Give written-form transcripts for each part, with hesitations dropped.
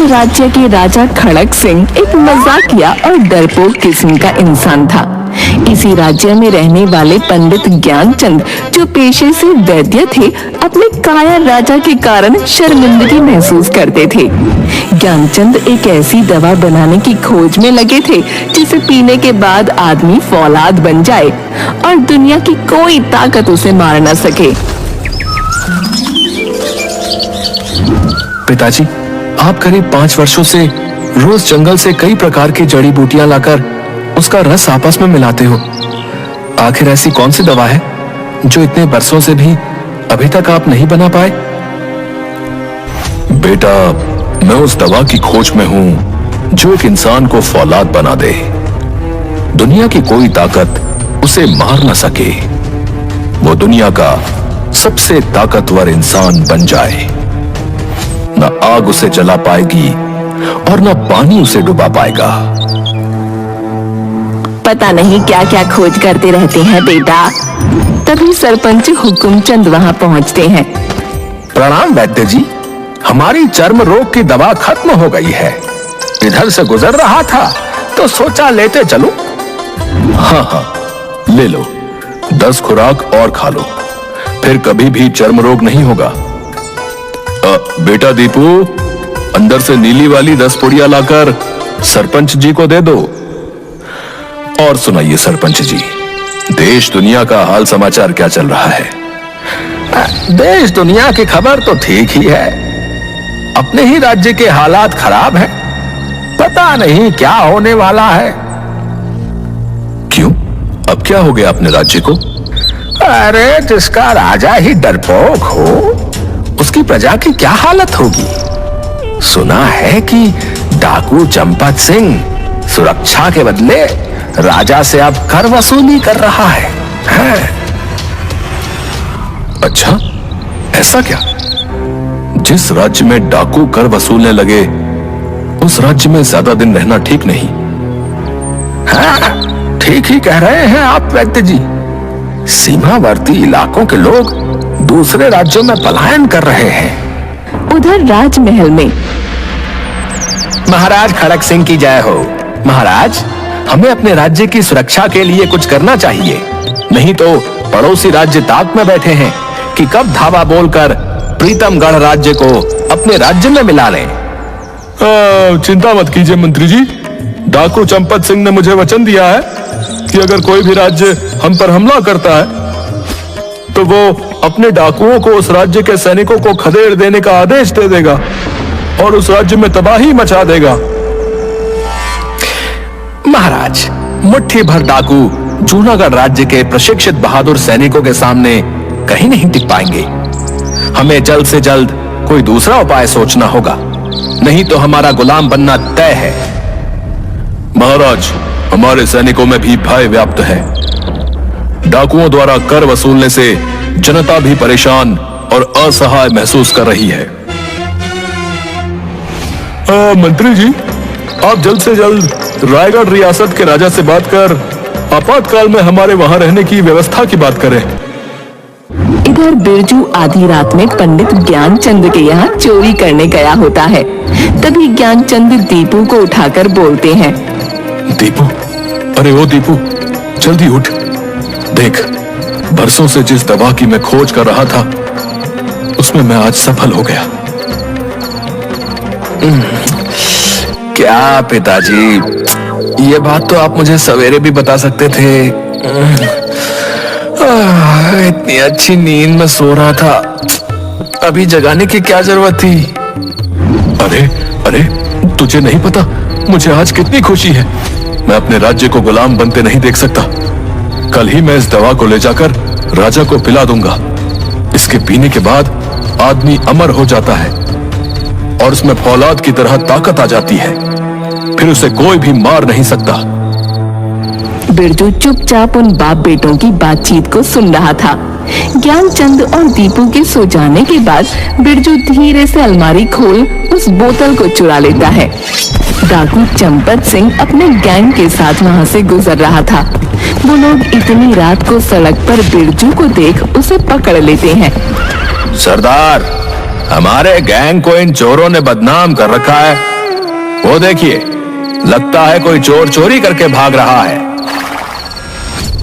राज्य के राजा खड़क सिंह एक मजाकिया और डरपोक किस्म का इंसान था। इसी राज्य में रहने वाले पंडित ज्ञानचंद, जो पेशे से वैद्य थे, अपने कायर राजा के कारण शर्मिंदगी महसूस करते थे। ज्ञानचंद एक ऐसी दवा बनाने की खोज में लगे थे जिसे पीने के बाद आदमी फौलाद बन जाए और दुनिया की कोई ताकत उसे मार न सके। पिताजी, आप करीब 5 वर्षों से रोज जंगल से कई प्रकार की जड़ी बूटियां लाकर उसका रस आपस में मिलाते हो। आखिर ऐसी कौन सी दवा है जो इतने बरसों से भी अभी तक आप नहीं बना पाए? बेटा, मैं उस दवा की खोज में हूं जो एक इंसान को फौलाद बना दे। दुनिया की कोई ताकत उसे मार न सके। वो दुनिया का सबसे ताकतवर इंसान बन जाए। न आग उसे जला पाएगी और न पानी उसे डुबा पाएगा। पता नहीं क्या क्या खोज करते रहते हैं बेटा। तभी सरपंच हुकुमचंद वहां पहुंचते हैं। प्रणाम वैद्य जी, हमारी चर्म रोग की दवा खत्म हो गई है। इधर से गुजर रहा था तो सोचा लेते चलूं। हाँ हाँ, ले लो। 10 खुराक और खा लो, फिर कभी भी चर्म रोग नहीं होगा। बेटा दीपू, अंदर से नीली वाली 10 पुड़ियां लाकर सरपंच जी को दे दो। और सुनाइए सरपंच जी, देश दुनिया का हाल समाचार क्या चल रहा है? देश दुनिया की खबर तो ठीक ही है। अपने ही राज्य के हालात खराब हैं। पता नहीं क्या होने वाला है। क्यों? अब क्या हो गया अपने राज्य को? अरे, जिसका राजा ही डरपोक हो, उसकी प्रजा की क्या हालत होगी। सुना है कि डाकू चंपत सिंह सुरक्षा के बदले राजा से अब कर वसूली कर रहा है। अच्छा, ऐसा क्या? जिस राज्य में डाकू कर वसूलने लगे, उस राज्य में ज्यादा दिन रहना ठीक नहीं। हाँ, ठीक ही कह रहे हैं आप वैद्य जी। सीमावर्ती इलाकों के लोग दूसरे राज्यों में पलायन कर रहे हैं। उधर राजमहल में महाराज खड़क सिंह की जय हो। महाराज, हमें अपने राज्य की सुरक्षा के लिए कुछ करना चाहिए, नहीं तो पड़ोसी राज्य ताक में बैठे हैं कि कब धावा बोलकर प्रीतमगढ़ राज्य को अपने राज्य में मिला लें। चिंता मत कीजिए मंत्री जी। डाकू चंपत सिंह ने मुझे वचन दिया है कि अगर कोई भी राज्य हम पर हमला करता है तो वो अपने डाकुओं को उस राज्य के सैनिकों को खदेड़ देने का आदेश दे देगा और उस राज्य में तबाही मचा देगा। महाराज, मुट्ठी भर डाकू जूनागढ़ राज्य के प्रशिक्षित बहादुर सैनिकों के सामने कहीं नहीं टिक पाएंगे। हमें जल्द से जल्द कोई दूसरा उपाय सोचना होगा, नहीं तो हमारा गुलाम बनना तय है। महाराज, हमारे सैनिकों में भी भय व्याप्त है। डाकुओं द्वारा कर वसूलने से जनता भी परेशान और असहाय महसूस कर रही है। मंत्री जी, आप जल्द से जल्द रायगढ़ रियासत के राजा से बात कर आपातकाल में हमारे वहां रहने की व्यवस्था की बात करें। इधर बिरजू आधी रात में पंडित ज्ञानचंद के यहाँ चोरी करने गया होता है। तभी ज्ञानचंद दीपू को उठाकर बोलते हैं। दीपू, अरे ओ दीपू, जल्दी उठ। देख, बरसों से जिस दवा की मैं खोज कर रहा था, उसमें मैं आज सफल हो गया। क्या पिताजी, ये बात तो आप मुझे सवेरे भी बता सकते थे। इतनी अच्छी नींद में सो रहा था, अभी जगाने की क्या जरूरत थी? अरे अरे, तुझे नहीं पता मुझे आज कितनी खुशी है। मैं अपने राज्य को गुलाम बनते नहीं देख सकता। कल ही मैं इस दवा को ले जाकर राजा को पिला दूंगा। इसके पीने के बाद आदमी अमर हो जाता है और उसमें फौलाद की तरह ताकत आ जाती है। फिर उसे कोई भी मार नहीं सकता। बिरजू चुपचाप उन बाप बेटों की बातचीत को सुन रहा था। ज्ञानचंद और दीपू के सो जाने के बाद बिरजू धीरे से अलमारी खोल उस बोतल को चुरा लेता है। डाकू चंपत सिंह अपने गैंग के साथ वहाँ से गुजर रहा था। वो लोग इतनी रात को सड़क पर बिरजू को देख उसे पकड़ लेते हैं। सरदार, हमारे गैंग को इन चोरों ने बदनाम कर रखा है। वो देखिए, लगता है कोई चोर चोरी करके भाग रहा है।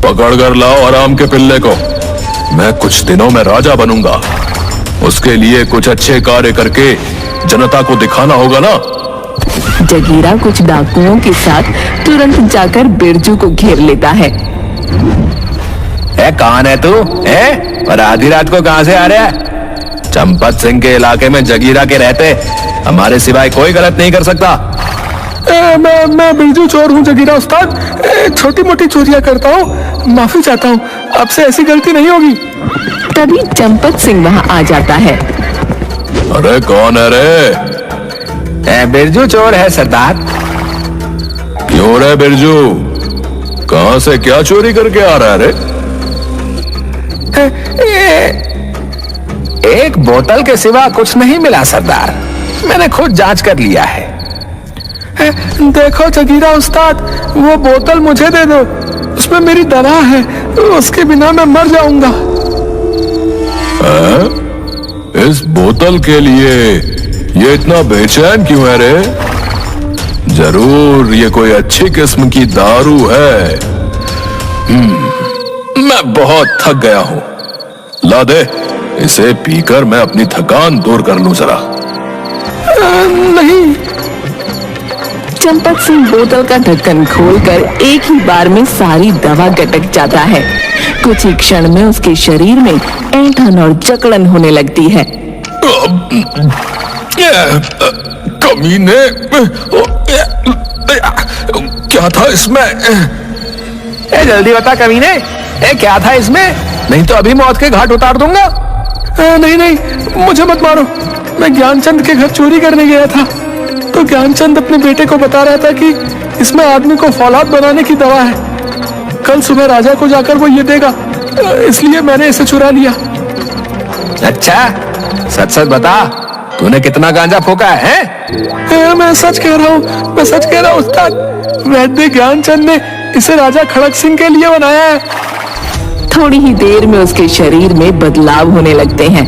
पकड़ कर लाओ आराम के पिल्ले को। मैं कुछ दिनों में राजा बनूंगा। उसके लिए कुछ अच्छे कार्य करके जनता को दिखाना होगा ना। जगीरा कुछ डाकुओं के साथ तुरंत जाकर बिरजू को घेर लेता है। कौन है तू? और आधी रात को कहां से आ रहा है? चंपत सिंह के इलाके में जगीरा के रहते हमारे सिवाय कोई गलत नहीं कर सकता। मैं बिरजू चोर हूँ जगीरा उस्ताद। छोटी मोटी चोरियां करता हूँ, माफी चाहता हूँ, अब से ऐसी गलती नहीं होगी। तभी चंपत सिंह वहां आ जाता है। अरे कौन है रे? बिरजू चोर है सरदार। क्यों रे बिरजू, कहां से क्या चोरी करके आ रहा है रे? एक बोतल के सिवा कुछ नहीं मिला सरदार, मैंने खुद जांच कर लिया है। देखो जगीरा उस्ताद, वो बोतल मुझे दे दो, उसमें मेरी दवा है, उसके बिना मैं मर जाऊंगा। इस बोतल के लिए ये इतना बेचैन क्यों है रे? जरूर ये कोई अच्छी किस्म की दारू है। मैं बहुत थक गया हूं, ला दे, इसे पीकर मैं अपनी थकान दूर कर लूं जरा। नहीं। चंपत सिंह बोतल का ढक्कन खोलकर एक ही बार में सारी दवा गटक जाता है। कुछ ही क्षण में उसके शरीर में ऐंठन और जकड़न होने लगती है। कमीने, क्या था इसमें? जल्दी बता कमीने, क्या था इसमें? नहीं तो अभी मौत के घाट उतार दूंगा। नहीं नहीं, मुझे मत मारो। मैं ज्ञानचंद के घर चोरी करने गया था, तो ज्ञानचंद अपने बेटे को बता रहा था कि इसमें आदमी को फौलाद बनाने की दवा है। कल सुबह राजा को जाकर वो ये देगा, इसलिए मैंने इसे चुरा लिया। अच्छा, सच सच बता, तूने कितना गांजा फूका है? मैं सच कह रहा हूँ, मैं सच कह रहा हूँ उस्ताद। वैद्य ज्ञानचंद ने इसे राजा खड़क सिंह के लिए बनाया है। थोड़ी ही देर में उसके शरीर में बदलाव होने लगते हैं।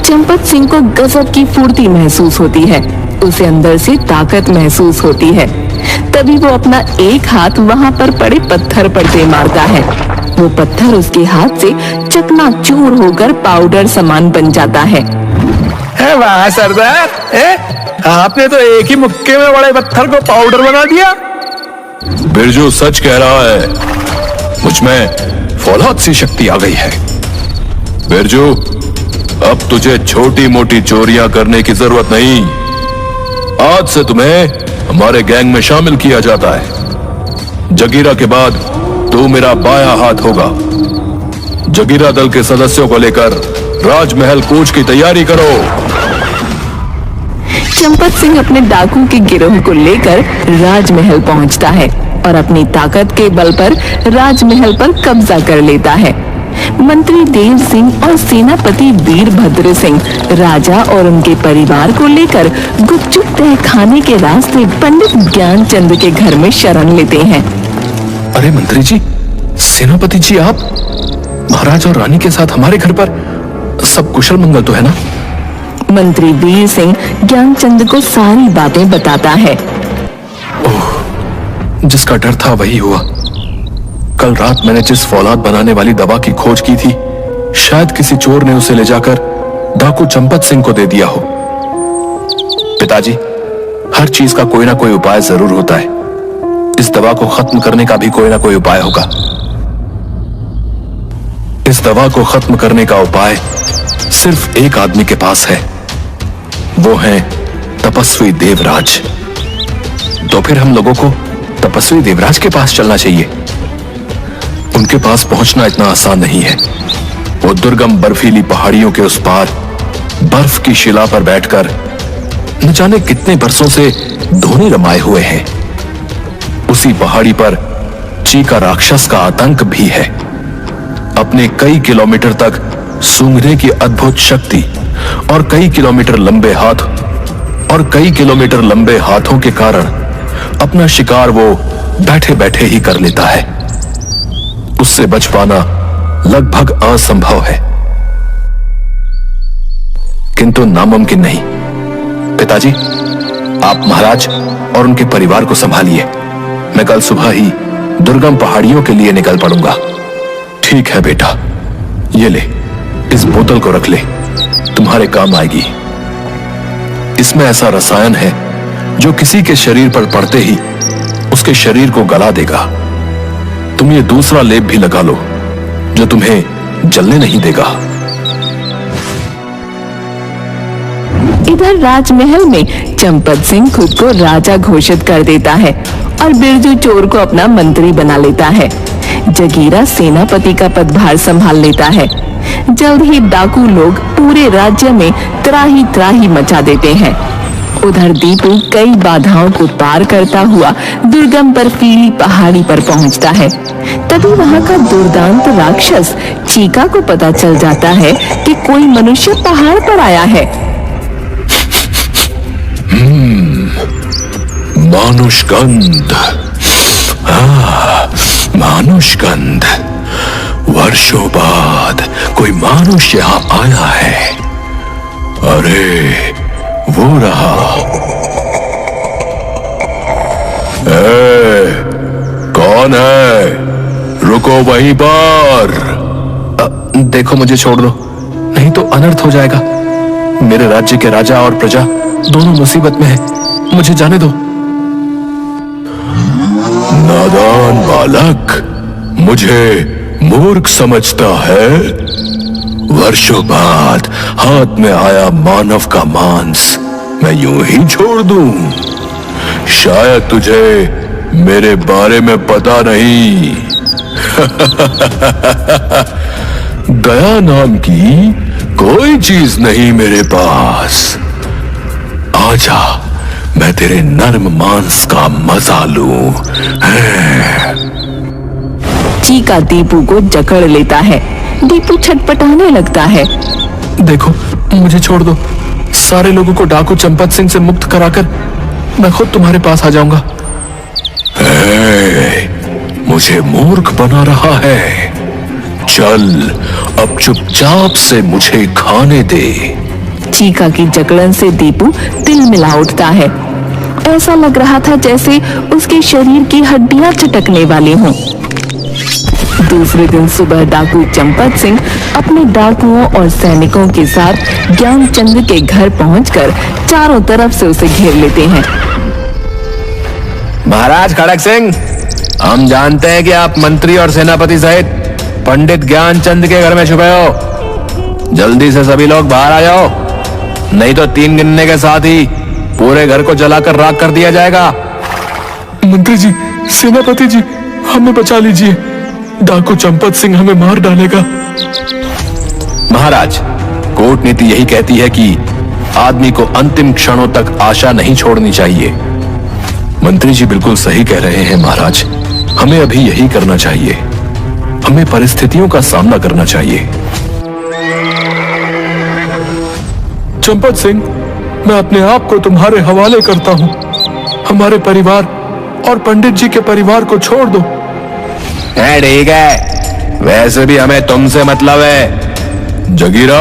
चंपत सिंह को गजब की फुर्ती महसूस होती है, उसे अंदर से ताकत महसूस होती है। तभी वो अपना एक हाथ वहां पर पड़े पत्थर पर दे मारता है। वो पत्थर उसके हाथ से चकनाचूर होकर पाउडर समान बन जाता है। वाह सरदार, आपने तो एक ही मुक्के में बड़े पत्थर को पाउडर बना दिया। बिरजू सच कह रहा है, मुझ में फौलाद सी शक्ति आ गई है। बिरजू, अब तुझे छोटी मोटी चोरियां करने की जरूरत नहीं। आज से तुम्हें हमारे गैंग में शामिल किया जाता है। जगीरा के बाद तू मेरा बायां हाथ होगा। जगीरा दल के सदस्यों को लेकर राजमहल कूच की तैयारी करो। चंपत सिंह अपने डाकू के गिरोह को लेकर राजमहल पहुंचता है और अपनी ताकत के बल पर राजमहल पर कब्जा कर लेता है। मंत्री देव सिंह और सेनापति वीरभद्र सिंह राजा और उनके परिवार को लेकर गुपचुप तहखाने के रास्ते पंडित ज्ञानचंद के घर में शरण लेते हैं। अरे मंत्री जी, सेनापति जी, आप महाराज और रानी के साथ हमारे घर पर, सब कुशल मंगल तो है ना? मंत्री वीर सिंह ज्ञानचंद को सारी बातें बताता है। जिसका डर था वही हुआ। कल रात मैंने जिस फौलाद बनाने वाली दवा की खोज की थी, शायद किसी चोर ने उसे ले जाकर डाकू चंपत सिंह को दे दिया हो। पिताजी, हर चीज का कोई ना कोई उपाय जरूर होता है। इस दवा को खत्म करने का भी कोई ना कोई उपाय होगा। इस दवा को खत्म करने का उपाय सिर्फ एक आदमी के पास है, वो है तपस्वी देवराज। तो फिर हम लोगों को तपस्वी देवराज के पास चलना चाहिए। उनके पास पहुंचना इतना आसान नहीं है। वो दुर्गम बर्फीली पहाड़ियों के उस पार बर्फ की शिला पर बैठकर न जाने कितने बरसों से धोनी रमाए हुए हैं। उसी पहाड़ी पर चीका राक्षस का आतंक भी है। अपने कई किलोमीटर तक सूंघने की अद्भुत शक्ति और कई किलोमीटर लंबे हाथ और कई किलोमीटर लंबे हाथों के कारण अपना शिकार वो बैठे बैठे ही कर लेता है। उससे बच पाना लगभग असंभव है, किंतु नामुमकिन नहीं। पिताजी, आप महाराज और उनके परिवार को संभालिए। मैं कल सुबह ही दुर्गम पहाड़ियों के लिए निकल पड़ूंगा। ठीक है बेटा, ये ले, इस बोतल को रख ले, तुम्हारे काम आएगी। इसमें ऐसा रसायन है जो किसी के शरीर पर पड़ते ही उसके शरीर को गला देगा। तुम ये दूसरा लेप भी लगा लो जो तुम्हें जलने नहीं देगा। इधर राजमहल में चंपत सिंह खुद को राजा घोषित कर देता है और बिरजू चोर को अपना मंत्री बना लेता है। जगीरा सेनापति का पदभार संभाल लेता है। जल्द ही डाकू लोग पूरे राज्य में त्राही त्राही मचा देते हैं। उधर दीपू कई बाधाओं को पार करता हुआ दुर्गम बर्फीली पहाड़ी पर पहुंचता है। तभी वहां का दुर्दांत राक्षस चीका को पता चल जाता है कि कोई मनुष्य पहाड़ पर आया है। मानुषगंध, मानुषगंध। वर्षों बाद कोई मानुष यहाँ आया है। अरे वो रहा। कौन है? रुको वहीं पर। देखो, मुझे छोड़ दो, नहीं तो अनर्थ हो जाएगा। मेरे राज्य के राजा और प्रजा दोनों मुसीबत में है। मुझे जाने दो। नादान बालक, मुझे मूर्ख समझता है? वर्षों बाद हाथ में आया मानव का मांस मैं यूं ही छोड़ दूं? शायद तुझे मेरे बारे में पता नहीं। दया नाम की कोई चीज नहीं मेरे पास। आजा, मैं तेरे नर्म मांस का मजा लूं। चीका दीपू को जकड़ लेता है। दीपू छटपटाने लगता है। देखो, मुझे छोड़ दो। सारे लोगों को डाकू चंपत सिंह से मुक्त कराकर मैं खुद तुम्हारे पास आ जाऊंगा। मुझे मूर्ख बना रहा है। चल, अब चुपचाप से मुझे खाने दे। चीका की जकड़न से दीपू तिलमिला उठता है। ऐसा लग रहा था जैसे उसके शरीर की हड्डियां चटकने वाली हों। दूसरे दिन सुबह डाकू चंपत सिंह अपने डाकुओं और सैनिकों के साथ ज्ञानचंद के घर पहुंचकर चारों तरफ से उसे घेर लेते हैं। महाराज खड़क सिंह, हम जानते हैं कि आप मंत्री और सेनापति सहित पंडित ज्ञानचंद के घर में छुपे हो। जल्दी से सभी लोग बाहर आ जाओ, नहीं तो 3 गिनने के साथ ही पूरे घर को जलाकर राख कर दिया जाएगा। मंत्री जी, सेनापति जी, हमें बचा लीजिए। डाकू चंपत सिंह हमें मार डालेगा। महाराज, कूटनीति यही कहती है कि आदमी को अंतिम क्षणों तक आशा नहीं छोड़नी चाहिए। मंत्री जी बिल्कुल सही कह रहे हैं महाराज। हमें अभी यही करना चाहिए। हमें परिस्थितियों का सामना करना चाहिए। चंपत सिंह, मैं अपने आप को तुम्हारे हवाले करता हूँ। हमारे परिवार और पंडित जी के परिवार को छोड़ दो। ठीक है, वैसे भी हमें तुमसे मतलब है। जगीरा,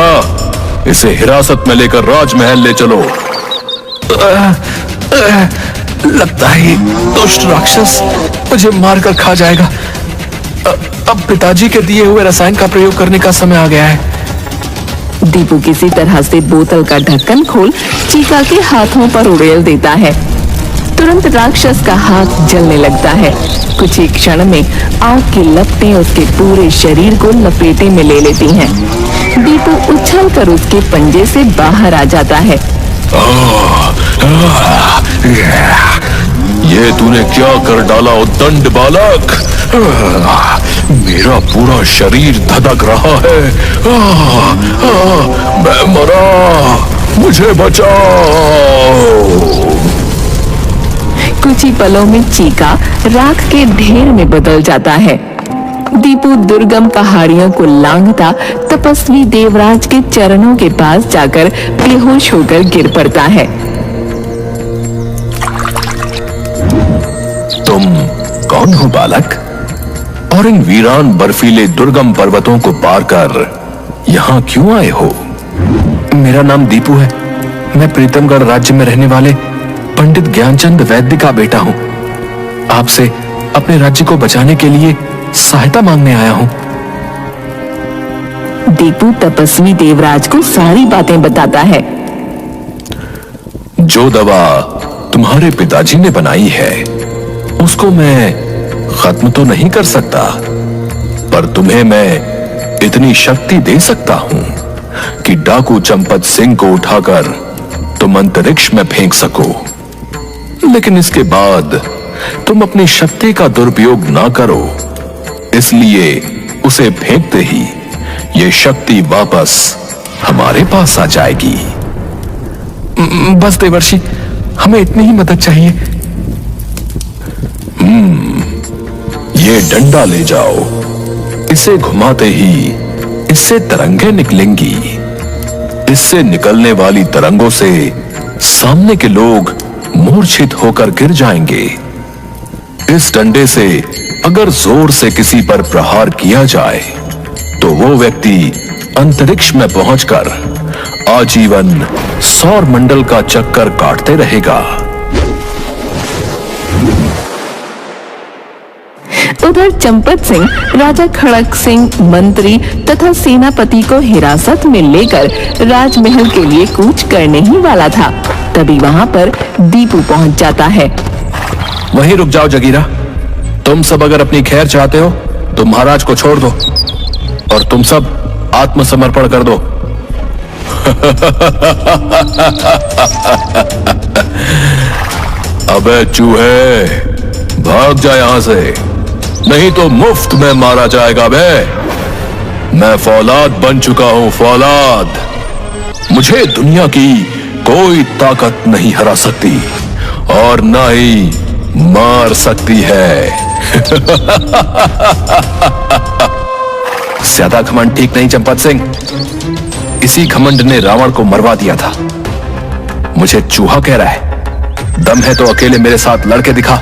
इसे हिरासत में लेकर राजमहल ले चलो। लगता है दुष्ट राक्षस मुझे मारकर खा जाएगा। अब पिताजी के दिए हुए रसायन का प्रयोग करने का समय आ गया है। दीपू किसी तरह से बोतल का ढक्कन खोल चीका के हाथों पर उड़ेल देता है। तुरंत राक्षस का हाथ जलने लगता है। कुछ ही क्षण में आग की लपटें उसके पूरे शरीर को लपेटे में ले लेती हैं। दीपू उछलकर उसके पंजे से बाहर आ जाता है। ये तूने क्या कर डाला उद्दंड बालक? मेरा पूरा शरीर धधक रहा है। मैं मरा, मुझे बचाओ। कुछ ही पलों में चीका राख के ढेर में बदल जाता है। दीपू दुर्गम पहाड़ियों को लांघता तपस्वी देवराज के चरणों के पास जाकर बेहोश होकर गिर पड़ता है। तुम कौन हो बालक? और इन वीरान बर्फीले दुर्गम पर्वतों को पार कर यहाँ क्यों आए हो? मेरा नाम दीपू है। मैं प्रीतमगढ़ राज्य में रहने वाले पंडित ज्ञानचंद वैद्य का बेटा हूं। आपसे अपने राज्य को बचाने के लिए सहायता मांगने आया हूं। दीपू तपस्वी देवराज को सारी बातें बताता है। जो दवा तुम्हारे पिताजी ने बनाई है उसको मैं खत्म तो नहीं कर सकता, पर तुम्हें मैं इतनी शक्ति दे सकता हूं कि डाकू चंपत सिंह को उठाकर तुम अंतरिक्ष में फेंक सको। लेकिन इसके बाद तुम अपनी शक्ति का दुरुपयोग ना करो, इसलिए उसे फेंकते ही ये शक्ति वापस हमारे पास आ जाएगी। बस देवर्षि, हमें इतनी ही मदद चाहिए। ये डंडा ले जाओ, इसे घुमाते ही इससे तरंगें निकलेंगी। इससे निकलने वाली तरंगों से सामने के लोग मूर्छित होकर गिर जाएंगे। इस डंडे से अगर जोर से किसी पर प्रहार किया जाए तो वो व्यक्ति अंतरिक्ष में पहुंचकर आजीवन सौर मंडल का चक्कर काटते रहेगा। उधर चंपत सिंह राजा खड़क सिंह, मंत्री तथा सेनापति को हिरासत में लेकर राजमहल के लिए कूच करने ही वाला था। तभी वहां पर दीपू पहुंच जाता है। वहीं रुक जाओ जगीरा। तुम सब अगर अपनी खैर चाहते हो तो महाराज को छोड़ दो और तुम सब आत्मसमर्पण कर दो। अबे चूहे, भाग जा यहां से, नहीं तो मुफ्त में मारा जाएगा बे। मैं फौलाद बन चुका हूं, फौलाद। मुझे दुनिया की कोई ताकत नहीं हरा सकती और ना ही मार सकती है। ज्यादा घमंड ठीक नहीं चंपत सिंह। इसी घमंड ने रावण को मरवा दिया था। मुझे चूहा कह रहा है। दम है तो अकेले मेरे साथ लड़के दिखा।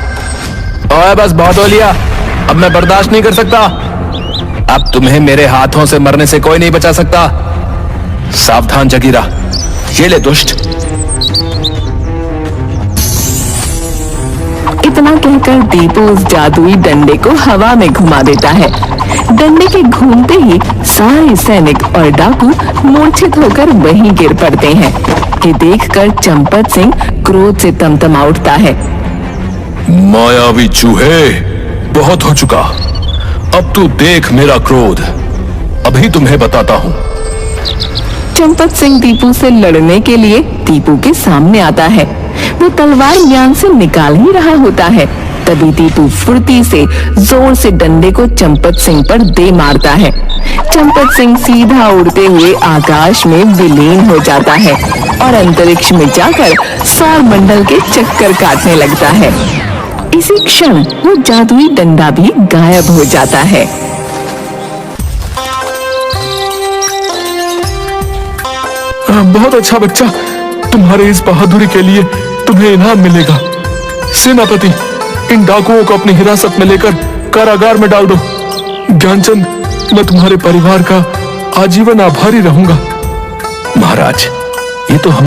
ओए बस बहुत हो लिया, अब मैं बर्दाश्त नहीं कर सकता। अब तुम्हें मेरे हाथों से मरने से कोई नहीं बचा सकता। सावधान जगीरा, ये ले दुष्ट। इतना कहकर दीपू उस जादुई डंडे को हवा में घुमा देता है। डंडे के घूमते ही सारे सैनिक और डाकू मूर्छित होकर वहीं गिर पड़ते हैं। ये देखकर चंपत सिंह क्रोध से तमतमा उठता है। मायावी चूहे, बहुत हो चुका। अब तू देख मेरा क्रोध। अभी तुम्हें बताता हूं। चंपत सिंह दीपू से लड़ने के लिए दीपू के सामने आता है। वो तलवार म्यान से निकाल ही रहा होता है। तभी दीपू फुर्ती से जोर से डंडे को चंपत सिंह पर दे मारता है। चंपत सिंह सीधा उड़ते हुए आकाश में विलीन हो जाता है और अंतरिक्ष में जाकर सौर मंडल के चक्कर काटने लगता है। इसी क्षण वो जादुई डंडा भी गायब हो जाता है। बहुत अच्छा बच्चा, तुम्हारे इस बहादुरी के लिए तुम्हें इनाम मिलेगा। सेनापति, इन डाकुओं को अपनी हिरासत में लेकर कारागार में डाल दो। ज्ञानचंद, मैं तुम्हारे परिवार का आजीवन आभारी रहूंगा। महाराज, ये तो हम